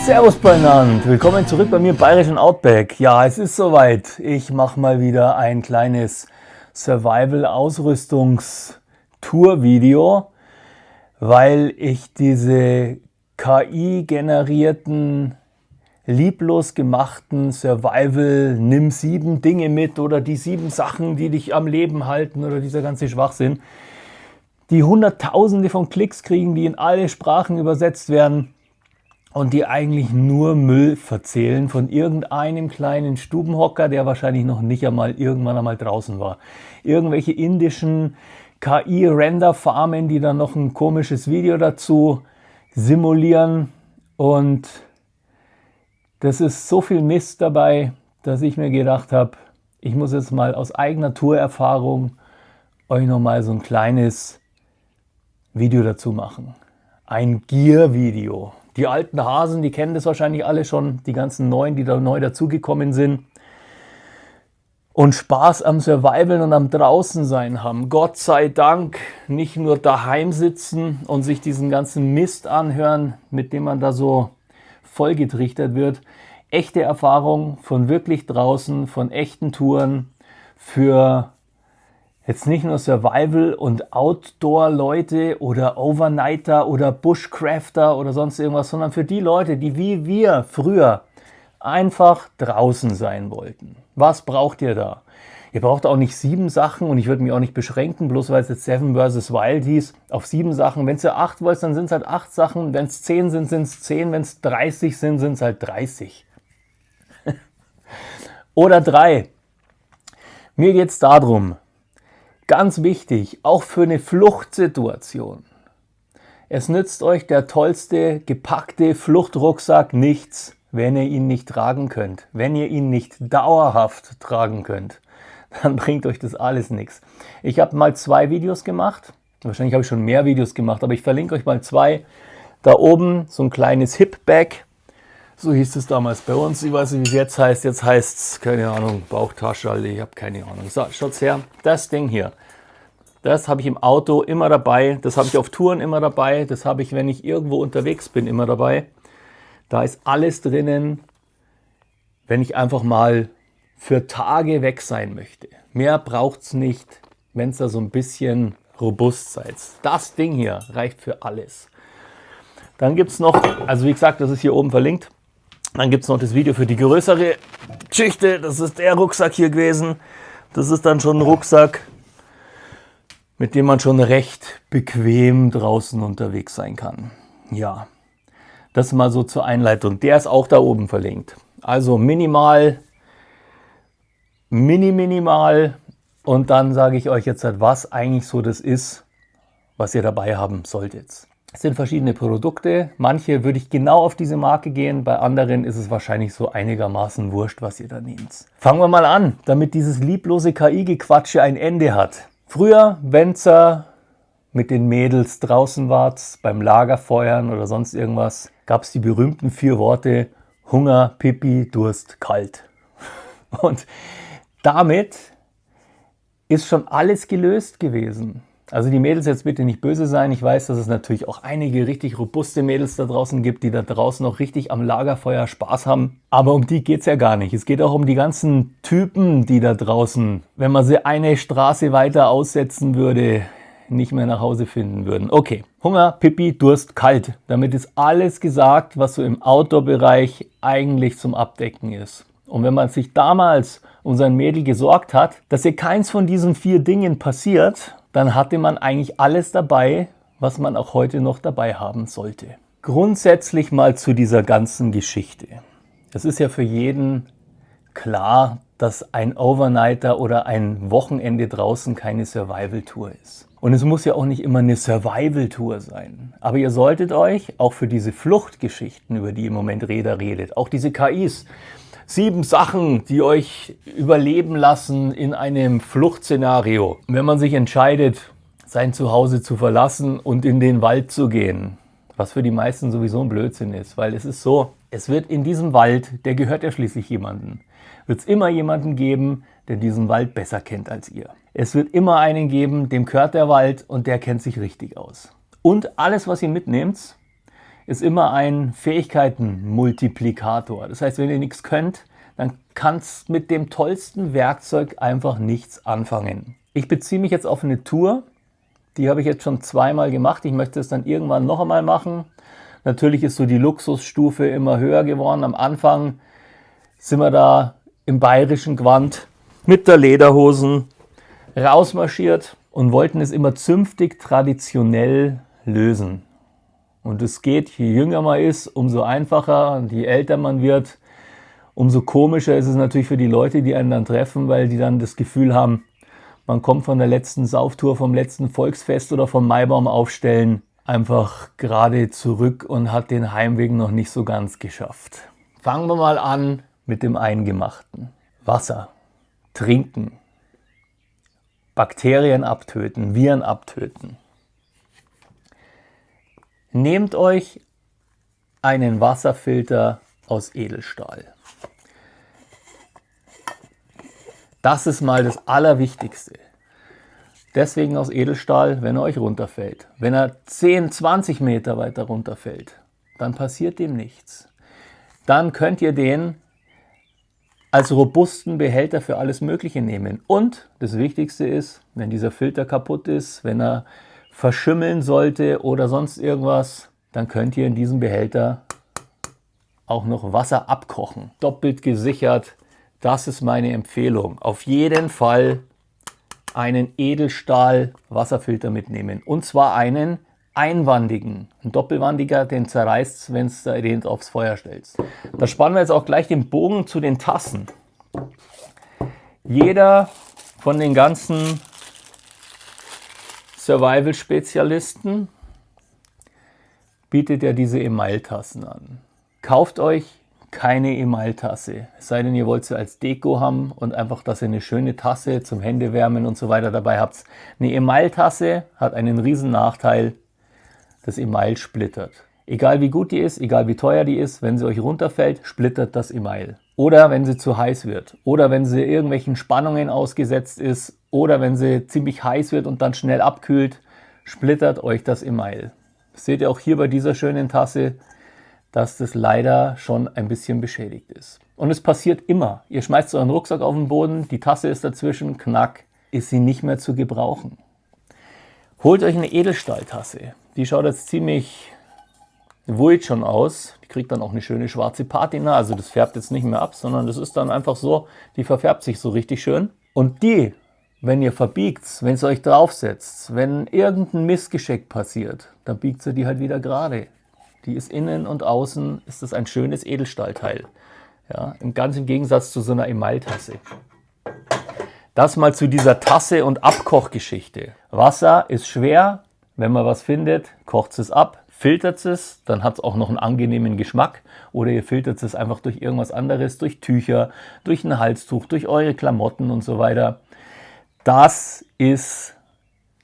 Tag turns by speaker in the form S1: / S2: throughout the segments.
S1: Servus beieinander, willkommen zurück bei mir im Bayerischen Outback. Ja, es ist soweit. Ich mache mal wieder ein kleines Survival-Ausrüstungs-Tour-Video, weil ich diese KI-generierten, lieblos gemachten Survival, nimm 7 Dinge mit oder die 7 Sachen, die dich am Leben halten oder dieser ganze Schwachsinn, die Hunderttausende von Klicks kriegen, die in alle Sprachen übersetzt werden und die eigentlich nur Müll verzählen von irgendeinem kleinen Stubenhocker, der wahrscheinlich noch nicht einmal irgendwann einmal draußen war. Irgendwelche indischen KI-Render-Farmen, die dann noch ein komisches Video dazu simulieren, und das ist so viel Mist dabei, dass ich mir gedacht habe, ich muss jetzt mal aus eigener Tourerfahrung euch nochmal so ein kleines Video dazu machen. Ein Gear-Video. Die alten Hasen, die kennen das wahrscheinlich alle schon, die ganzen Neuen, die da neu dazugekommen sind und Spaß am Survival und am Draußensein haben. Gott sei Dank nicht nur daheim sitzen und sich diesen ganzen Mist anhören, mit dem man da so vollgetrichtert wird. Echte Erfahrung von wirklich draußen, von echten Touren für jetzt nicht nur Survival- und Outdoor-Leute oder Overnighter oder Bushcrafter oder sonst irgendwas, sondern für die Leute, die wie wir früher einfach draußen sein wollten. Was braucht ihr da? Ihr braucht auch nicht 7 Sachen, und ich würde mich auch nicht beschränken, bloß weil es jetzt 7 vs. Wild hieß, auf 7 Sachen. Wenn ihr 8 wollt, dann sind es halt 8 Sachen. Wenn es 10 sind, sind es 10. Wenn es 30 sind, sind es halt 30. Oder 3. Mir geht es darum, ganz wichtig, auch für eine Fluchtsituation. Es nützt euch der tollste gepackte Fluchtrucksack nichts, wenn ihr ihn nicht tragen könnt. Wenn ihr ihn nicht dauerhaft tragen könnt, dann bringt euch das alles nichts. Ich habe mal 2 Videos gemacht. Wahrscheinlich habe ich schon mehr Videos gemacht, aber ich verlinke euch mal 2. Da oben so ein kleines Hip-Bag. So hieß es damals bei uns. Ich weiß nicht, wie es jetzt heißt. Jetzt heißt es, keine Ahnung, Bauchtasche, ich habe keine Ahnung. So, schaut's her. Das Ding hier. Das habe ich im Auto immer dabei. Das habe ich auf Touren immer dabei. Das habe ich, wenn ich irgendwo unterwegs bin, immer dabei. Da ist alles drinnen, wenn ich einfach mal für Tage weg sein möchte. Mehr braucht es nicht, wenn es da so ein bisschen robust seid. Das Ding hier reicht für alles. Dann gibt es noch, also wie gesagt, das ist hier oben verlinkt. Dann gibt es noch das Video für die größere Geschichte. Das ist der Rucksack hier gewesen. Das ist dann schon ein Rucksack, mit dem man schon recht bequem draußen unterwegs sein kann. Ja, das mal so zur Einleitung. Der ist auch da oben verlinkt. Also minimal, minimal, und dann sage ich euch jetzt, was eigentlich so das ist, was ihr dabei haben solltet. Es sind verschiedene Produkte. Manche würde ich genau auf diese Marke gehen, bei anderen ist es wahrscheinlich so einigermaßen wurscht, was ihr da nehmt. Fangen wir mal an, damit dieses lieblose KI-Gequatsche ein Ende hat. Früher, wenn ihr mit den Mädels draußen wart, beim Lagerfeuern oder sonst irgendwas, gab es die berühmten 4 Worte: Hunger, Pipi, Durst, kalt. Und damit ist schon alles gelöst gewesen. Also die Mädels, jetzt bitte nicht böse sein. Ich weiß, dass es natürlich auch einige richtig robuste Mädels da draußen gibt, die da draußen noch richtig am Lagerfeuer Spaß haben. Aber um die geht es ja gar nicht. Es geht auch um die ganzen Typen, die da draußen, wenn man sie eine Straße weiter aussetzen würde, nicht mehr nach Hause finden würden. Okay, Hunger, Pipi, Durst, kalt. Damit ist alles gesagt, was so im Outdoor-Bereich eigentlich zum Abdecken ist. Und wenn man sich damals um sein Mädel gesorgt hat, dass ihr keins von diesen 4 Dingen passiert, dann hatte man eigentlich alles dabei, was man auch heute noch dabei haben sollte. Grundsätzlich mal zu dieser ganzen Geschichte. Es ist ja für jeden klar, dass ein Overnighter oder ein Wochenende draußen keine Survival-Tour ist. Und es muss ja auch nicht immer eine Survival-Tour sein. Aber ihr solltet euch auch für diese Fluchtgeschichten, über die im Moment redet, auch diese KIs, 7 Sachen, die euch überleben lassen in einem Fluchtszenario. Wenn man sich entscheidet, sein Zuhause zu verlassen und in den Wald zu gehen, was für die meisten sowieso ein Blödsinn ist, weil es ist so, es wird in diesem Wald, der gehört ja schließlich jemandem, wird es immer jemanden geben, der diesen Wald besser kennt als ihr. Es wird immer einen geben, dem gehört der Wald und der kennt sich richtig aus. Und alles, was ihr mitnehmt, ist immer ein Fähigkeitenmultiplikator. Das heißt, wenn ihr nichts könnt, dann kannst mit dem tollsten Werkzeug einfach nichts anfangen. Ich beziehe mich jetzt auf eine Tour, die habe ich jetzt schon zweimal gemacht. Ich möchte es dann irgendwann noch einmal machen. Natürlich ist so die Luxusstufe immer höher geworden. Am Anfang sind wir da im bayerischen Gewand mit der Lederhosen rausmarschiert und wollten es immer zünftig traditionell lösen. Und es geht, je jünger man ist, umso einfacher, und je älter man wird, umso komischer ist es natürlich für die Leute, die einen dann treffen, weil die dann das Gefühl haben, man kommt von der letzten Sauftour, vom letzten Volksfest oder vom Maibaum aufstellen einfach gerade zurück und hat den Heimweg noch nicht so ganz geschafft. Fangen wir mal an mit dem Eingemachten. Wasser, trinken, Bakterien abtöten, Viren abtöten. Nehmt euch einen Wasserfilter aus Edelstahl. Das ist mal das Allerwichtigste. Deswegen aus Edelstahl, wenn er euch runterfällt. Wenn er 10, 20 Meter weiter runterfällt, dann passiert dem nichts. Dann könnt ihr den als robusten Behälter für alles Mögliche nehmen. Und das Wichtigste ist, wenn dieser Filter kaputt ist, wenn er verschimmeln sollte oder sonst irgendwas, dann könnt ihr in diesem Behälter auch noch Wasser abkochen. Doppelt gesichert, das ist meine Empfehlung. Auf jeden Fall einen Edelstahl-Wasserfilter mitnehmen. Und zwar einen einwandigen. Ein doppelwandiger, den zerreißt, wenn du den aufs Feuer stellst. Da spannen wir jetzt auch gleich den Bogen zu den Tassen. Jeder von den ganzen Survival-Spezialisten bietet ja diese Emaille-Tassen an. Kauft euch keine Emaille-Tasse, es sei denn, ihr wollt sie als Deko haben und einfach, dass ihr eine schöne Tasse zum Händewärmen und so weiter dabei habt. Eine Emaille-Tasse hat einen riesen Nachteil, das Emaille splittert. Egal wie gut die ist, egal wie teuer die ist, wenn sie euch runterfällt, splittert das Emaille. Oder wenn sie zu heiß wird. Oder wenn sie irgendwelchen Spannungen ausgesetzt ist. Oder wenn sie ziemlich heiß wird und dann schnell abkühlt, splittert euch das Emaille. Das seht ihr auch hier bei dieser schönen Tasse, dass das leider schon ein bisschen beschädigt ist. Und es passiert immer. Ihr schmeißt euren Rucksack auf den Boden, die Tasse ist dazwischen, knack, ist sie nicht mehr zu gebrauchen. Holt euch eine Edelstahltasse. Die schaut jetzt ziemlich void schon aus. Die kriegt dann auch eine schöne schwarze Patina, also das färbt jetzt nicht mehr ab, sondern das ist dann einfach so, die verfärbt sich so richtig schön. Und die, wenn ihr verbiegt, wenn es euch draufsetzt, wenn irgendein Missgeschick passiert, dann biegt ihr die halt wieder gerade. Die ist innen und außen, ist das ein schönes Edelstahlteil. Ja, ganz im Gegensatz zu so einer Emaille-Tasse. Das mal zu dieser Tasse- und Abkochgeschichte. Wasser ist schwer, wenn man was findet, kocht es ab, filtert es, dann hat es auch noch einen angenehmen Geschmack. Oder ihr filtert es einfach durch irgendwas anderes, durch Tücher, durch ein Halstuch, durch eure Klamotten und so weiter. Das ist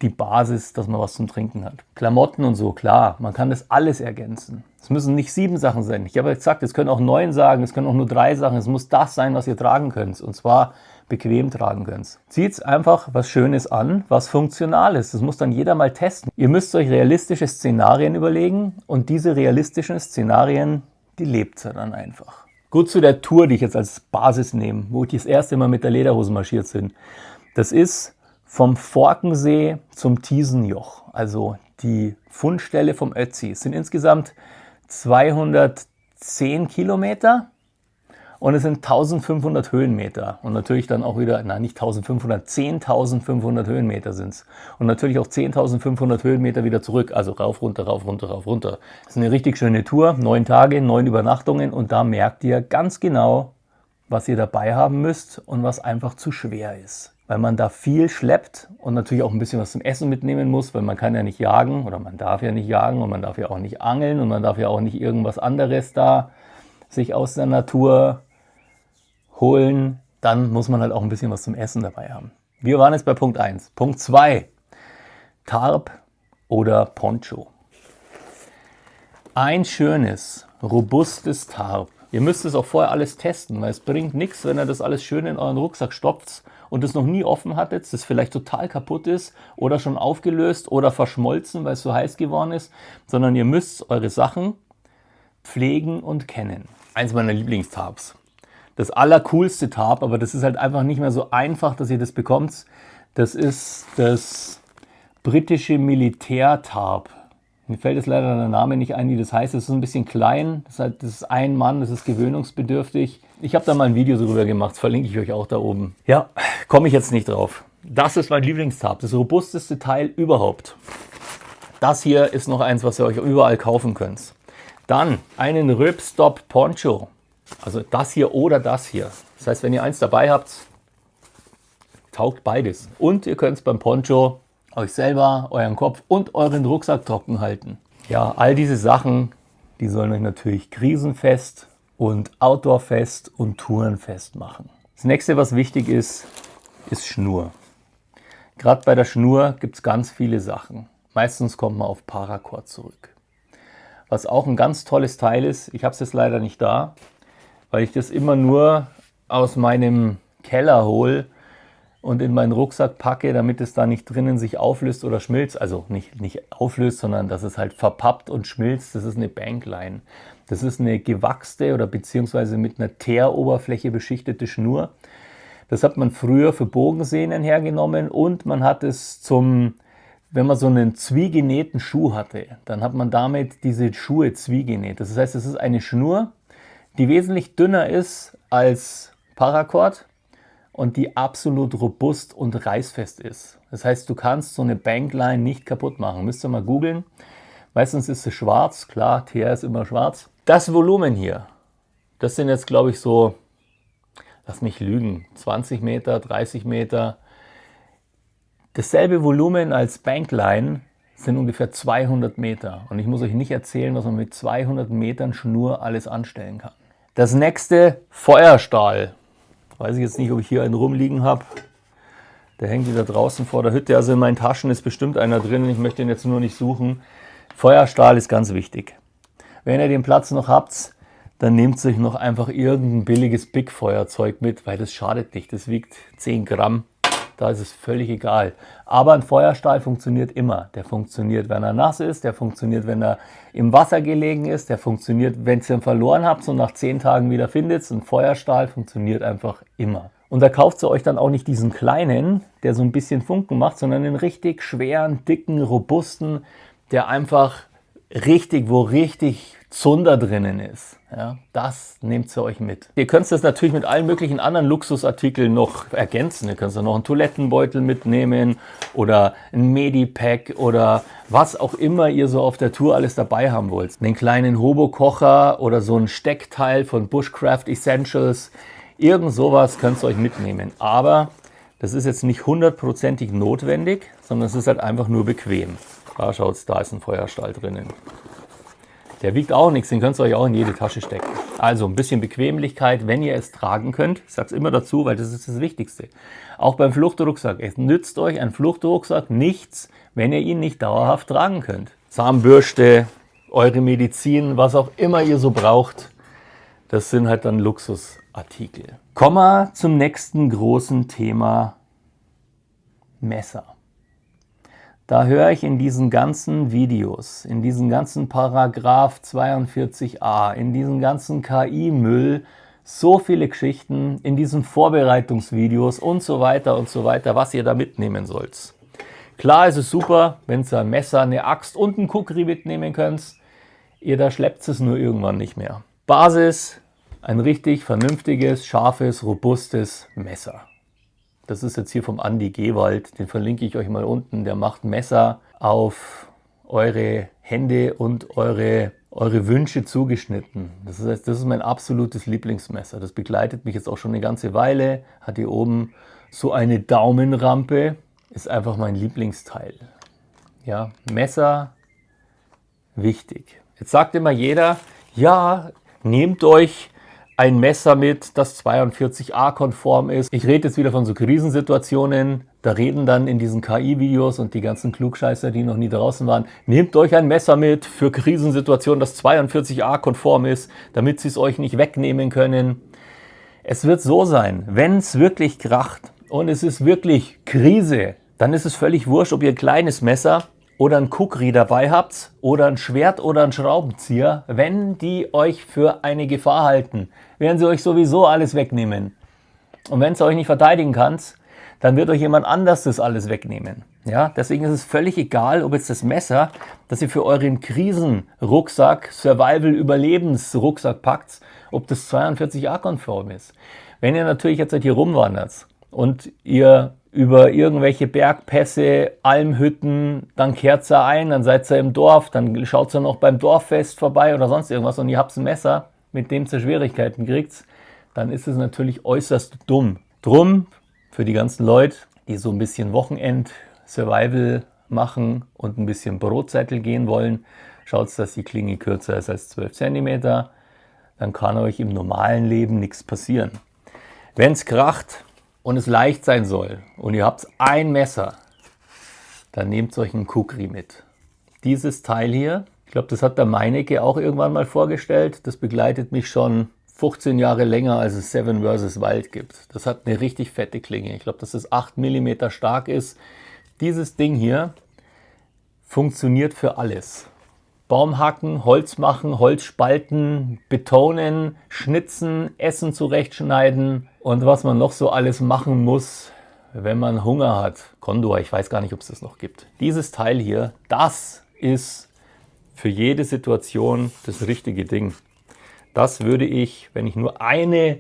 S1: die Basis, dass man was zum Trinken hat. Klamotten und so, klar, man kann das alles ergänzen. Es müssen nicht 7 Sachen sein. Ich habe ja gesagt, es können auch 9 sagen, es können auch nur 3 Sachen. Es muss das sein, was ihr tragen könnt. Und zwar bequem tragen könnt. Zieht einfach was Schönes an, was funktional ist. Das muss dann jeder mal testen. Ihr müsst euch realistische Szenarien überlegen und diese realistischen Szenarien, die lebt ihr dann einfach. Gut, zu der Tour, die ich jetzt als Basis nehme, wo ich das erste Mal mit der Lederhose marschiert bin. Das ist vom Forkensee zum Tiesenjoch, also die Fundstelle vom Ötzi. Es sind insgesamt 210 Kilometer und es sind 1500 Höhenmeter. Und natürlich dann auch wieder, nein, nicht 1500, 10.500 Höhenmeter sind es. Und natürlich auch 10.500 Höhenmeter wieder zurück, also rauf, runter, rauf, runter, rauf, runter. Das ist eine richtig schöne Tour, 9 Tage, 9 Übernachtungen und da merkt ihr ganz genau, was ihr dabei haben müsst und was einfach zu schwer ist. Weil man da viel schleppt und natürlich auch ein bisschen was zum Essen mitnehmen muss, weil man kann ja nicht jagen oder man darf ja nicht jagen und man darf ja auch nicht angeln und man darf ja auch nicht irgendwas anderes da sich aus der Natur holen. Dann muss man halt auch ein bisschen was zum Essen dabei haben. Wir waren jetzt bei Punkt 1. Punkt 2. Tarp oder Poncho. Ein schönes, robustes Tarp. Ihr müsst es auch vorher alles testen, weil es bringt nichts, wenn ihr das alles schön in euren Rucksack stopft und es noch nie offen hattet, das vielleicht total kaputt ist oder schon aufgelöst oder verschmolzen, weil es so heiß geworden ist, sondern ihr müsst eure Sachen pflegen und kennen. Eins meiner Lieblingstabs. Das allercoolste Tab, aber das ist halt einfach nicht mehr so einfach, dass ihr das bekommt. Das ist das britische Militärtab. Mir fällt jetzt leider der Name nicht ein, wie das heißt. Es ist ein bisschen klein, das ist ein Mann, das ist gewöhnungsbedürftig. Ich habe da mal ein Video darüber gemacht, das verlinke ich euch auch da oben. Ja, komme ich jetzt nicht drauf. Das ist mein Lieblingstab, das robusteste Teil überhaupt. Das hier ist noch eins, was ihr euch überall kaufen könnt. Dann einen Ripstop Poncho. Also das hier oder das hier. Das heißt, wenn ihr eins dabei habt, taugt beides. Und ihr könnt es beim Poncho euch selber, euren Kopf und euren Rucksack trocken halten. Ja, all diese Sachen, die sollen euch natürlich krisenfest und outdoorfest und tourenfest machen. Das nächste, was wichtig ist, ist Schnur. Gerade bei der Schnur gibt es ganz viele Sachen. Meistens kommt man auf Paracord zurück. Was auch ein ganz tolles Teil ist, ich habe es jetzt leider nicht da, weil ich das immer nur aus meinem Keller hole und in meinen Rucksack packe, damit es da nicht drinnen sich auflöst oder schmilzt. Also nicht auflöst, sondern dass es halt verpappt und schmilzt. Das ist eine Bankline. Das ist eine gewachste oder beziehungsweise mit einer Teeroberfläche beschichtete Schnur. Das hat man früher für Bogensehnen hergenommen und man hat es wenn man so einen zwiegenähten Schuh hatte, dann hat man damit diese Schuhe zwiegenäht. Das heißt, es ist eine Schnur, die wesentlich dünner ist als Paracord und die absolut robust und reißfest ist. Das heißt, du kannst so eine Bankline nicht kaputt machen. Müsst ihr mal googeln. Meistens ist sie schwarz, klar, TR ist immer schwarz. Das Volumen hier, das sind jetzt, glaube ich, so, lass mich lügen, 20 Meter, 30 Meter. Dasselbe Volumen als Bankline sind ungefähr 200 Meter. Und ich muss euch nicht erzählen, was man mit 200 Metern Schnur alles anstellen kann. Das nächste, Feuerstahl. Weiß ich jetzt nicht, ob ich hier einen rumliegen habe. Der hängt wieder draußen vor der Hütte. Also in meinen Taschen ist bestimmt einer drin. Ich möchte ihn jetzt nur nicht suchen. Feuerstahl ist ganz wichtig. Wenn ihr den Platz noch habt, dann nehmt euch noch einfach irgendein billiges Big-Feuerzeug mit, weil das schadet nicht. Das wiegt 10 Gramm. Da ist es völlig egal. Aber ein Feuerstahl funktioniert immer. Der funktioniert, wenn er nass ist. Der funktioniert, wenn er im Wasser gelegen ist. Der funktioniert, wenn ihr ihn verloren habt und nach 10 Tagen wieder findet. Ein Feuerstahl funktioniert einfach immer. Und da kauft ihr euch dann auch nicht diesen kleinen, der so ein bisschen Funken macht, sondern den richtig schweren, dicken, robusten, der einfach wo richtig Zunder drinnen ist. Ja, das nehmt ihr euch mit. Ihr könnt das natürlich mit allen möglichen anderen Luxusartikeln noch ergänzen. Ihr könnt noch einen Toilettenbeutel mitnehmen oder ein Medipack oder was auch immer ihr so auf der Tour alles dabei haben wollt. Einen kleinen Hobo-Kocher oder so ein Steckteil von Bushcraft Essentials. Irgend sowas könnt ihr euch mitnehmen. Aber das ist jetzt nicht 100%ig notwendig, sondern es ist halt einfach nur bequem. Da schaut's, da ist ein Feuerstahl drinnen. Der wiegt auch nichts, den könnt ihr euch auch in jede Tasche stecken. Also ein bisschen Bequemlichkeit, wenn ihr es tragen könnt. Ich sage es immer dazu, weil das ist das Wichtigste. Auch beim Fluchtrucksack. Es nützt euch ein Fluchtrucksack nichts, wenn ihr ihn nicht dauerhaft tragen könnt. Zahnbürste, eure Medizin, was auch immer ihr so braucht, das sind halt dann Luxusartikel. Kommen wir zum nächsten großen Thema: Messer. Da höre ich in diesen ganzen Videos, in diesen ganzen Paragraph 42a, in diesen ganzen KI-Müll so viele Geschichten, in diesen Vorbereitungsvideos und so weiter, was ihr da mitnehmen sollt. Klar ist es super, wenn ihr ein Messer, eine Axt und einen Kukri mitnehmen könnt. Ihr da schleppt es nur irgendwann nicht mehr. Basis, ein richtig vernünftiges, scharfes, robustes Messer. Das ist jetzt hier vom Andi Gewald, den verlinke ich euch mal unten. Der macht Messer auf eure Hände und eure Wünsche zugeschnitten. Das ist mein absolutes Lieblingsmesser. Das begleitet mich jetzt auch schon eine ganze Weile. Hat hier oben so eine Daumenrampe. Ist einfach mein Lieblingsteil. Ja, Messer, wichtig. Jetzt sagt immer jeder, ja, nehmt euch ein Messer mit, das 42a-konform ist. Ich rede jetzt wieder von so Krisensituationen. Da reden dann in diesen KI-Videos und die ganzen Klugscheißer, die noch nie draußen waren, nehmt euch ein Messer mit für Krisensituationen, das 42a-konform ist, damit sie es euch nicht wegnehmen können. Es wird so sein, wenn es wirklich kracht und es ist wirklich Krise, dann ist es völlig wurscht, ob ihr ein kleines Messer oder ein Kukri dabei habt oder ein Schwert oder ein Schraubenzieher, wenn die euch für eine Gefahr halten, werden sie euch sowieso alles wegnehmen. Und wenn es euch nicht verteidigen kann, dann wird euch jemand anders das alles wegnehmen. Ja, deswegen ist es völlig egal, ob jetzt das Messer, das ihr für euren Krisenrucksack, Survival-Überlebensrucksack packt, ob das 42A-konform ist. Wenn ihr natürlich jetzt hier rumwandert und ihr über irgendwelche Bergpässe, Almhütten, dann kehrt ihr ein, dann seid ihr im Dorf, dann schaut ihr noch beim Dorffest vorbei oder sonst irgendwas und ihr habt ein Messer, mit dem ihr Schwierigkeiten kriegt, dann ist es natürlich äußerst dumm. Drum, für die ganzen Leute, die so ein bisschen Wochenend-Survival machen und ein bisschen Brotzettel gehen wollen, schaut, dass die Klinge kürzer ist als 12 cm, dann kann euch im normalen Leben nichts passieren. Wenn es kracht und es leicht sein soll und ihr habt ein Messer, dann nehmt euch einen Kukri mit. Dieses Teil hier, ich glaube, das hat der Meinecke auch irgendwann mal vorgestellt, das begleitet mich schon 15 Jahre länger, als es Seven vs. Wild gibt. Das hat eine richtig fette Klinge. Ich glaube, dass es 8 mm stark ist. Dieses Ding hier funktioniert für alles. Baum hacken, Holz machen, Holz spalten, betonen, schnitzen, Essen zurechtschneiden und was man noch so alles machen muss, wenn man Hunger hat. Condor, ich weiß gar nicht, ob es das noch gibt. Dieses Teil hier, das ist für jede Situation das richtige Ding. Das würde ich, wenn ich nur eine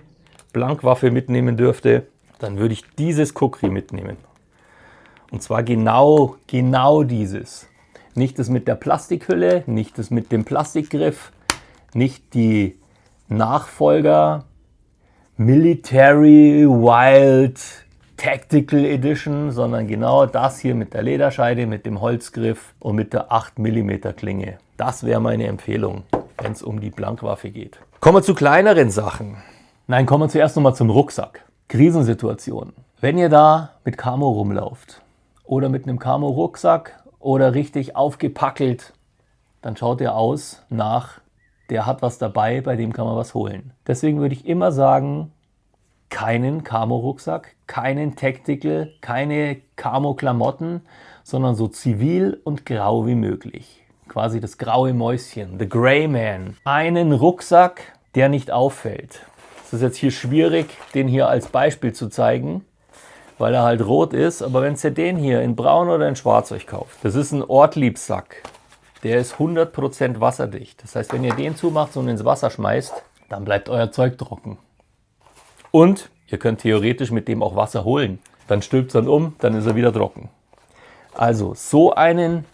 S1: Blankwaffe mitnehmen dürfte, dann würde ich dieses Kukri mitnehmen. Und zwar genau dieses. Nicht das mit der Plastikhülle, nicht das mit dem Plastikgriff, nicht die Nachfolger Military Wild Tactical Edition, sondern genau das hier mit der Lederscheide, mit dem Holzgriff und mit der 8 mm Klinge. Das wäre meine Empfehlung, wenn es um die Blankwaffe geht. Kommen wir zu kleineren Sachen. Nein, kommen wir zuerst nochmal zum Rucksack. Krisensituation. Wenn ihr da mit Camo rumlauft oder mit einem Camo-Rucksack oder richtig aufgepackelt, dann schaut ihr aus nach, der hat was dabei, bei dem kann man was holen. Deswegen würde ich immer sagen, keinen Camo-Rucksack, keinen Tactical, keine Camo-Klamotten, sondern so zivil und grau wie möglich. Quasi das graue Mäuschen, the Gray Man. Einen Rucksack, der nicht auffällt. Es ist jetzt hier schwierig, den hier als Beispiel zu zeigen, weil er halt rot ist. Aber wenn ihr den hier in braun oder in schwarz euch kauft, das ist ein Ortlieb-Sack. Der ist 100% wasserdicht. Das heißt, wenn ihr den zumacht und ins Wasser schmeißt, dann bleibt euer Zeug trocken. Und ihr könnt theoretisch mit dem auch Wasser holen. Dann stülpt es dann um, dann ist er wieder trocken. Also so einen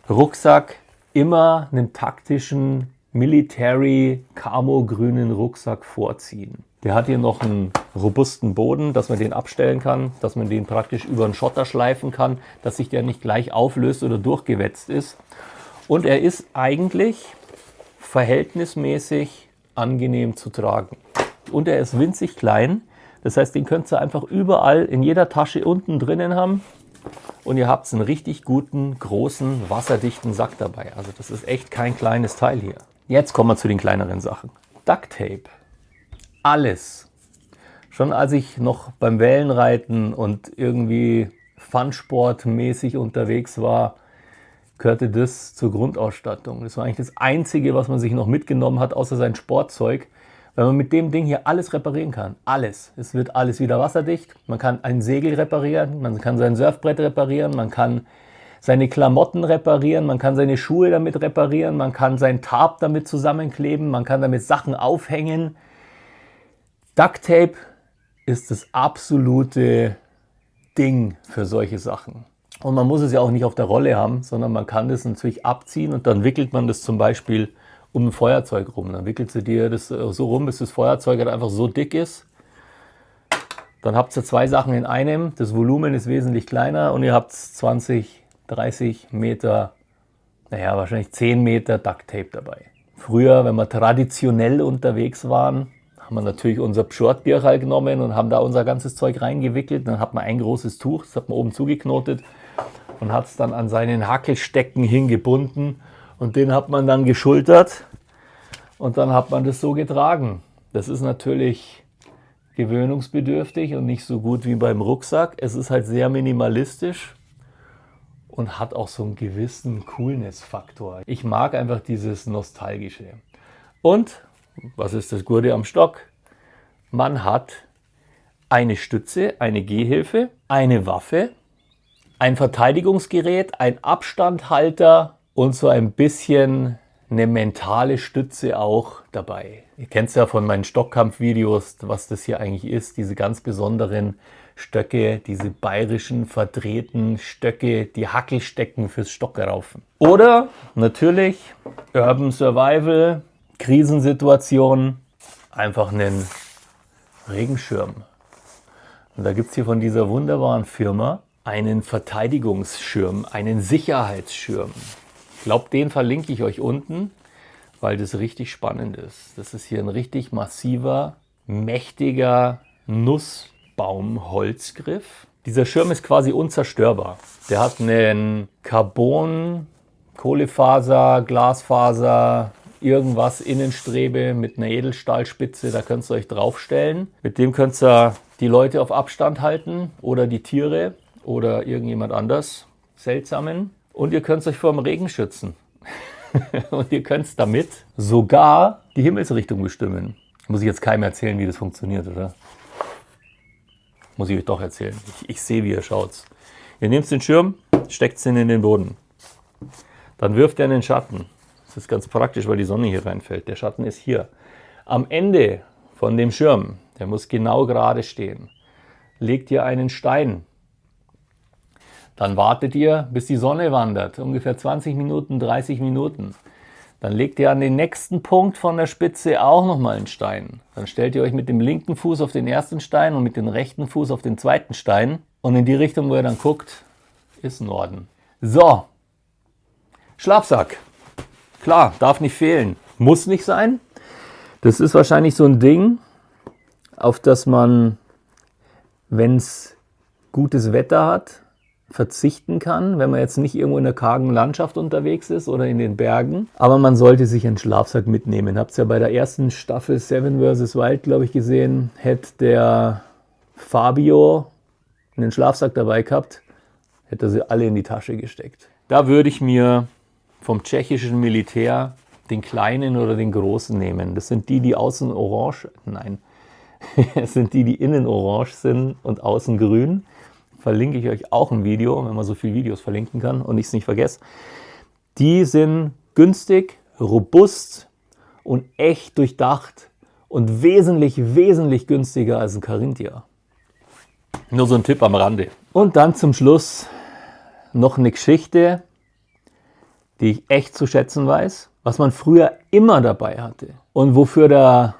S1: Rucksack, immer einen taktischen Military Camo-grünen Rucksack vorziehen. Der hat hier noch einen robusten Boden, dass man den abstellen kann, dass man den praktisch über einen Schotter schleifen kann, dass sich der nicht gleich auflöst oder durchgewetzt ist. Und er ist eigentlich verhältnismäßig angenehm zu tragen. Und er ist winzig klein, das heißt, den könnt ihr einfach überall in jeder Tasche unten drinnen haben. Und ihr habt einen richtig guten, großen, wasserdichten Sack dabei. Also das ist echt kein kleines Teil hier. Jetzt kommen wir zu den kleineren Sachen. Duct Tape. Alles. Schon als ich noch beim Wellenreiten und irgendwie Funsportmäßig unterwegs war, gehörte das zur Grundausstattung. Das war eigentlich das Einzige, was man sich noch mitgenommen hat, außer sein Sportzeug. Weil man mit dem Ding hier alles reparieren kann. Alles. Es wird alles wieder wasserdicht. Man kann ein Segel reparieren, man kann sein Surfbrett reparieren, man kann seine Klamotten reparieren, man kann seine Schuhe damit reparieren, man kann sein Tarp damit zusammenkleben, man kann damit Sachen aufhängen. Duct Tape ist das absolute Ding für solche Sachen. Und man muss es ja auch nicht auf der Rolle haben, sondern man kann das natürlich abziehen und dann wickelt man das zum Beispiel um ein Feuerzeug rum. Dann wickelst du dir das so rum, bis das Feuerzeug halt einfach so dick ist. Dann habt ihr zwei Sachen in einem. Das Volumen ist wesentlich kleiner und ihr habt 20, 30 Meter, naja, wahrscheinlich 10 Meter Duct Tape dabei. Früher, wenn wir traditionell unterwegs waren, haben wir natürlich unser Pschortbierchal genommen und haben da unser ganzes Zeug reingewickelt. Dann hat man ein großes Tuch, das hat man oben zugeknotet und hat es dann an seinen Hackelstecken hingebunden. Und den hat man dann geschultert und dann hat man das so getragen. Das ist natürlich gewöhnungsbedürftig und nicht so gut wie beim Rucksack. Es ist halt sehr minimalistisch und hat auch so einen gewissen Coolness-Faktor. Ich mag einfach dieses Nostalgische. Und, was ist das Gute am Stock? Man hat eine Stütze, eine Gehhilfe, eine Waffe, ein Verteidigungsgerät, ein Abstandhalter und so ein bisschen eine mentale Stütze auch dabei. Ihr kennt es ja von meinen Stockkampfvideos, was das hier eigentlich ist, diese ganz besonderen Stöcke, diese bayerischen verdrehten Stöcke, die Hackelstecken fürs Stockraufen. Oder natürlich Urban Survival, Krisensituation, einfach einen Regenschirm. Und da gibt es hier von dieser wunderbaren Firma einen Verteidigungsschirm, einen Sicherheitsschirm. Ich glaube, den verlinke ich euch unten, weil das richtig spannend ist. Das ist hier ein richtig massiver, mächtiger Nussbaumholzgriff. Dieser Schirm ist quasi unzerstörbar. Der hat einen Carbon, Kohlefaser, Glasfaser, irgendwas Innenstrebe mit einer Edelstahlspitze. Da könnt ihr euch draufstellen. Mit dem könnt ihr die Leute auf Abstand halten oder die Tiere oder irgendjemand anders, Seltsamen. Und ihr könnt euch vor dem Regen schützen. Und ihr könnt damit sogar die Himmelsrichtung bestimmen. Muss ich jetzt keinem erzählen, wie das funktioniert, oder? Muss ich euch doch erzählen. Ich sehe, wie ihr schaut. Ihr nehmt den Schirm, steckt ihn in den Boden. Dann wirft er in den Schatten. Das ist ganz praktisch, weil die Sonne hier reinfällt. Der Schatten ist hier. Am Ende von dem Schirm, der muss genau gerade stehen, legt ihr einen Stein. Dann wartet ihr, bis die Sonne wandert, ungefähr 20 Minuten, 30 Minuten. Dann legt ihr an den nächsten Punkt von der Spitze auch nochmal einen Stein. Dann stellt ihr euch mit dem linken Fuß auf den ersten Stein und mit dem rechten Fuß auf den zweiten Stein. Und in die Richtung, wo ihr dann guckt, ist Norden. So, Schlafsack. Klar, darf nicht fehlen. Muss nicht sein. Das ist wahrscheinlich so ein Ding, auf das man, wenn es gutes Wetter hat, verzichten kann, wenn man jetzt nicht irgendwo in der kargen Landschaft unterwegs ist oder in den Bergen. Aber man sollte sich einen Schlafsack mitnehmen. Habt ihr ja bei der ersten Staffel Seven vs. Wild, glaube ich, gesehen, hätte der Fabio einen Schlafsack dabei gehabt, hätte er sie alle in die Tasche gesteckt. Da würde ich mir vom tschechischen Militär den kleinen oder den großen nehmen. Das sind die, die außen orange, nein, es sind die, die innen orange sind und außen grün. Verlinke ich euch auch ein Video, wenn man so viele Videos verlinken kann und ich es nicht vergesse. Die sind günstig, robust und echt durchdacht und wesentlich, wesentlich günstiger als ein Carinthia. Nur so ein Tipp am Rande. Und dann zum Schluss noch eine Geschichte, die ich echt zu schätzen weiß, was man früher immer dabei hatte und wofür der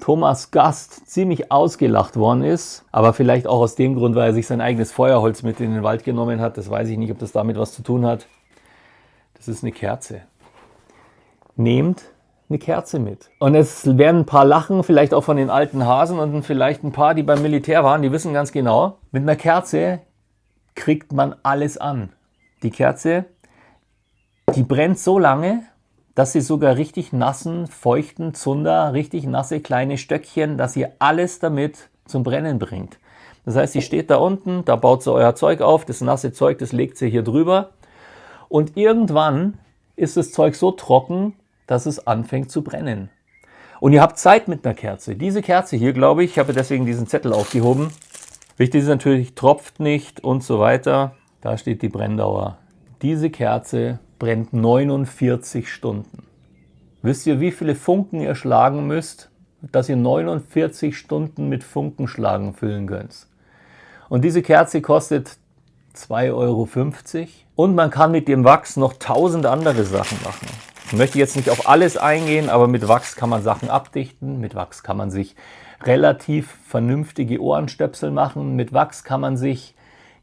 S1: Thomas Gast ziemlich ausgelacht worden ist, aber vielleicht auch aus dem Grund, weil er sich sein eigenes Feuerholz mit in den Wald genommen hat. Das weiß ich nicht, ob das damit was zu tun hat. Das ist eine Kerze. Nehmt eine Kerze mit. Und es werden ein paar lachen, vielleicht auch von den alten Hasen und vielleicht ein paar, die beim Militär waren, die wissen ganz genau, mit einer Kerze kriegt man alles an. Die Kerze, die brennt so lange, dass sie sogar richtig nassen, feuchten Zunder, richtig nasse kleine Stöckchen, dass ihr alles damit zum Brennen bringt. Das heißt, sie steht da unten, da baut sie euer Zeug auf, das nasse Zeug, das legt sie hier drüber und irgendwann ist das Zeug so trocken, dass es anfängt zu brennen. Und ihr habt Zeit mit einer Kerze. Diese Kerze hier, glaube ich habe deswegen diesen Zettel aufgehoben. Wichtig ist natürlich, tropft nicht und so weiter. Da steht die Brenndauer. Diese Kerze brennt 49 Stunden. Wisst ihr, wie viele Funken ihr schlagen müsst, dass ihr 49 Stunden mit Funkenschlagen füllen könnt? Und diese Kerze kostet 2,50 € und man kann mit dem Wachs noch 1000 andere Sachen machen. Ich möchte jetzt nicht auf alles eingehen, aber mit Wachs kann man Sachen abdichten, mit Wachs kann man sich relativ vernünftige Ohrenstöpsel machen, mit Wachs kann man sich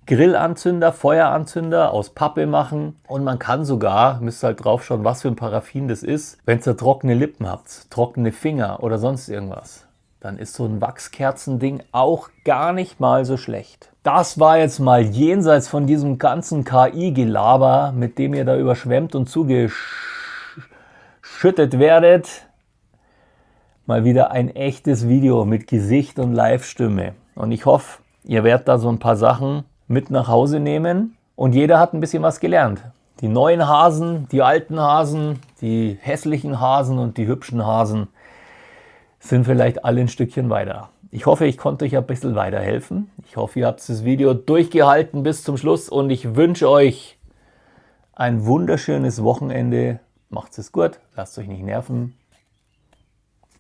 S1: Grillanzünder, Feueranzünder aus Pappe machen und man kann sogar, müsst ihr halt drauf schauen, was für ein Paraffin das ist, wenn ihr trockene Lippen habt, trockene Finger oder sonst irgendwas, dann ist so ein Wachskerzending auch gar nicht mal so schlecht. Das war jetzt mal jenseits von diesem ganzen KI-Gelaber, mit dem ihr da überschwemmt und zugeschüttet werdet, mal wieder ein echtes Video mit Gesicht und Live-Stimme. Und ich hoffe, ihr werdet da so ein paar Sachen mit nach Hause nehmen Und jeder hat ein bisschen was gelernt. Die neuen Hasen, die alten Hasen, die hässlichen Hasen und die hübschen Hasen sind vielleicht alle ein Stückchen weiter. Ich hoffe, ich konnte euch ein bisschen weiterhelfen. Ich hoffe, ihr habt das Video durchgehalten bis zum Schluss und ich wünsche euch ein wunderschönes Wochenende. Macht's es gut, lasst euch nicht nerven.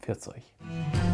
S1: Pfiat euch.